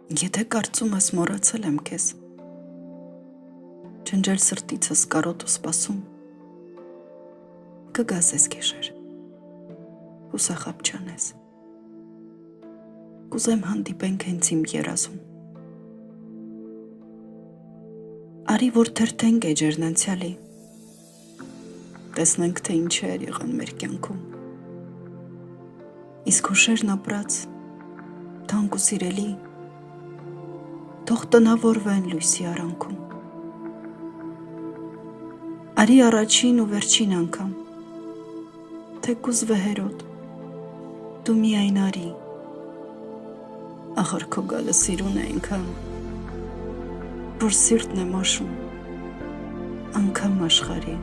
Եթե կարծում ես մոռացել եմ քեզ, ջնջել սրտիցս կարոտ ու սպասում, կգաս ես գիշեր, հուսախապ չանես, կուզեմ հանդիպենք հենց իմ երազում, արի որ թերթենք էջերն անցյալի, տեսնենք թե ինչեր եղան մեր կյանքում, իսկ հուշերն ապրած, թանկ ու սիրելի, թող տնավորվեն լույսի արանքում, արի առաջին ու վերջին անգամ, թեկուզ վեհերոտ, դու միայն արի, ախր քո գալը սիրուն է այնքան, որ սիրտն է մաշում, անգամ աշխարհի